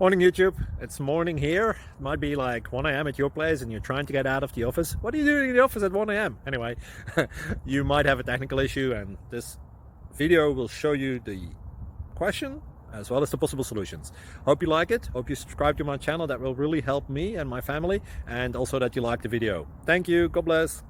Morning YouTube, it's morning here. It might be like 1 a.m. at your place and you're trying to get out of the office. What are you doing in the office at 1 a.m? Anyway, you might have a technical issue and this video will show you the question as well as the possible solutions. Hope you like it, hope you subscribe to my channel. That will really help me and my family, and also that you like the video. Thank you, God bless.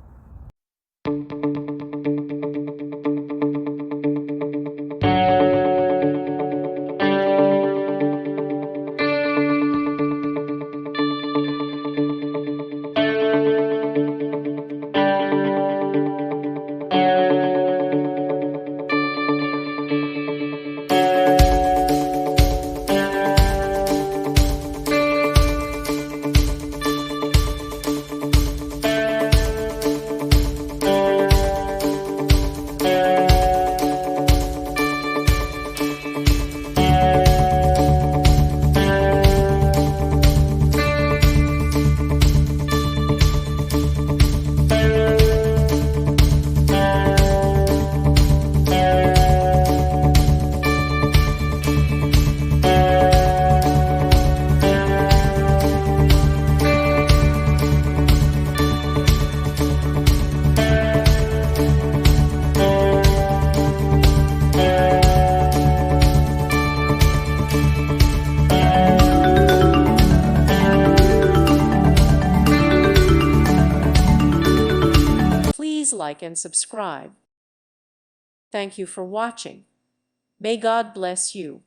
Please like and subscribe. Thank you for watching. May God bless you.